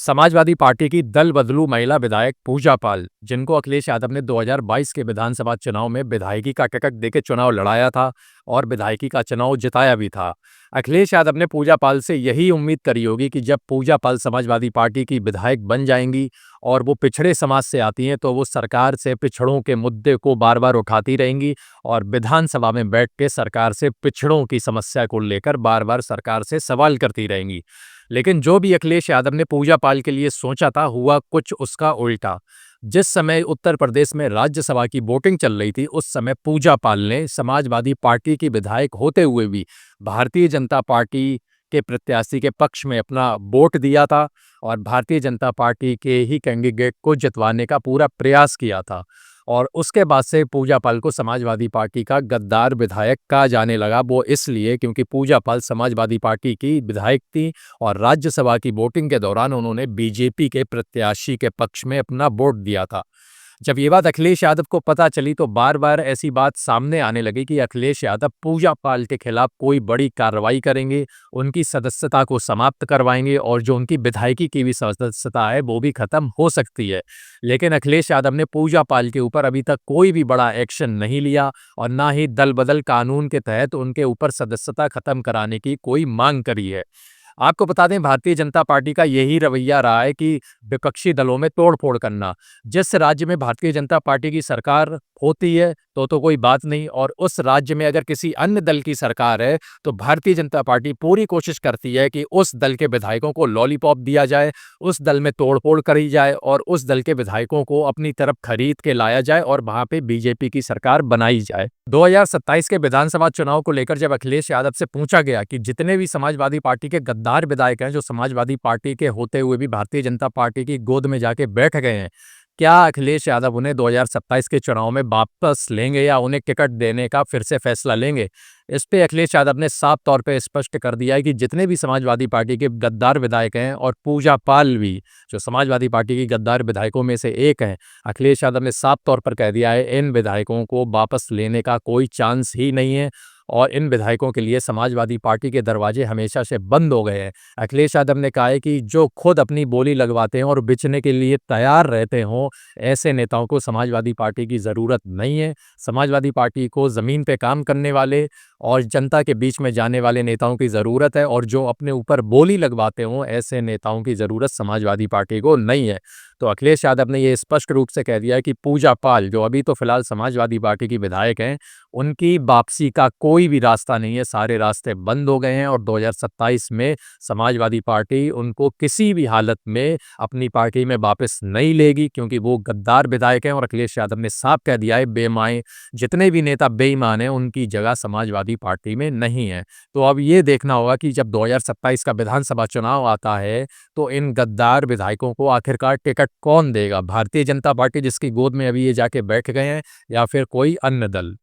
Samajwadi party की दल बदलू महिला विधायक पूजा पाल, जिनको अखिलेश यादव ने 2022 के विधानसभा चुनाव में विधायकी का टिकट देकर चुनाव लड़ाया था और विधायकी का चुनाव जिताया भी था। अखिलेश यादव ने पूजा पाल से यही उम्मीद करी होगी कि जब पूजा पाल समाजवादी पार्टी की विधायक बन जाएंगी और वो पिछड़े समाज से आती हैं तो वो सरकार से पिछड़ों के मुद्दे को बार बार उठाती रहेंगी और विधानसभा में बैठ के सरकार से पिछड़ों की समस्या को लेकर बार बार सरकार से सवाल करती रहेंगी। लेकिन जो भी अखिलेश यादव ने पूजा पाल के लिए सोचा था, हुआ कुछ उसका उल्टा। जिस समय उत्तर प्रदेश में राज्यसभा की वोटिंग चल रही थी, उस समय पूजा पाल ने समाजवादी पार्टी की विधायक होते हुए भी भारतीय जनता पार्टी के प्रत्याशी के पक्ष में अपना वोट दिया था और भारतीय जनता पार्टी के ही कैंडिडेट को जितवाने का पूरा प्रयास किया था। और उसके बाद से पूजा पाल को समाजवादी पार्टी का गद्दार विधायक कहा जाने लगा। वो इसलिए क्योंकि पूजा पाल समाजवादी पार्टी की विधायक थी और राज्यसभा की वोटिंग के दौरान उन्होंने बीजेपी के प्रत्याशी के पक्ष में अपना वोट दिया था। जब ये बात अखिलेश यादव को पता चली तो बार बार ऐसी बात सामने आने लगी कि अखिलेश यादव पूजा पाल के खिलाफ कोई बड़ी कार्रवाई करेंगे, उनकी सदस्यता को समाप्त करवाएंगे और जो उनकी विधायकी की भी सदस्यता है वो भी खत्म हो सकती है। लेकिन अखिलेश यादव ने पूजा पाल के ऊपर अभी तक कोई भी बड़ा एक्शन नहीं लिया और ना ही दल बदल कानून के तहत उनके ऊपर सदस्यता खत्म कराने की कोई मांग करी है। आपको बता दें, भारतीय जनता पार्टी का यही रवैया रहा है कि विपक्षी दलों में तोड़-फोड़ करना। जिस राज्य में भारतीय जनता पार्टी की सरकार होती है तो कोई बात नहीं, और उस राज्य में अगर किसी अन्य दल की सरकार है तो भारतीय जनता पार्टी पूरी कोशिश करती है कि उस दल के विधायकों को लॉलीपॉप दिया जाए, उस दल में तोड़-फोड़ करी जाए और उस दल के विधायकों को अपनी तरफ खरीद के लाया जाए और वहां पे बीजेपी की सरकार बनाई जाए। 2027 के विधानसभा चुनाव को लेकर जब अखिलेश यादव से पूछा गया कि जितने भी समाजवादी पार्टी के गद्दार विधायक हैं जो समाजवादी पार्टी के होते हुए भी भारतीय जनता पार्टी की गोद में जाके बैठ गए हैं, क्या अखिलेश यादव उन्हें 2027 के चुनाव में वापस लेंगे या उन्हें टिकट देने का फिर से फैसला लेंगे? इस पे अखिलेश यादव ने साफ तौर पे स्पष्ट कर दिया है कि जितने भी समाजवादी पार्टी के गद्दार विधायक हैं और पूजा पाल भी जो समाजवादी पार्टी की गद्दार विधायकों में से एक हैं, अखिलेश यादव ने साफ तौर पर कह दिया है इन विधायकों को वापस लेने का कोई चांस ही नहीं है और इन विधायकों के लिए समाजवादी पार्टी के दरवाजे हमेशा से बंद हो गए हैं। अखिलेश यादव ने कहा है कि जो खुद अपनी बोली लगवाते हैं और बिचने के लिए तैयार रहते हों, ऐसे नेताओं को समाजवादी पार्टी की ज़रूरत नहीं है। समाजवादी पार्टी को ज़मीन पे काम करने वाले और जनता के बीच में जाने वाले नेताओं की ज़रूरत है और जो अपने ऊपर बोली लगवाते हों, ऐसे नेताओं की ज़रूरत समाजवादी पार्टी को नहीं है। तो अखिलेश यादव ने ये स्पष्ट रूप से कह दिया है कि पूजा पाल, जो अभी तो फिलहाल समाजवादी पार्टी की विधायक हैं, उनकी वापसी का कोई भी रास्ता नहीं है, सारे रास्ते बंद हो गए हैं और 2027 में समाजवादी पार्टी उनको किसी भी हालत में अपनी पार्टी में वापस नहीं लेगी क्योंकि वो गद्दार विधायक हैं और अखिलेश यादव ने साफ कह दिया है बेईमान जितने भी नेता बेईमान हैं उनकी जगह समाजवादी पार्टी में नहीं है। तो अब ये देखना होगा कि जब 2027 का विधानसभा चुनाव आता है तो इन गद्दार विधायकों को आखिरकार टिकट कौन देगा? भारतीय जनता पार्टी जिसकी गोद में अभी ये जाके बैठ गए हैं या फिर कोई अन्य दल?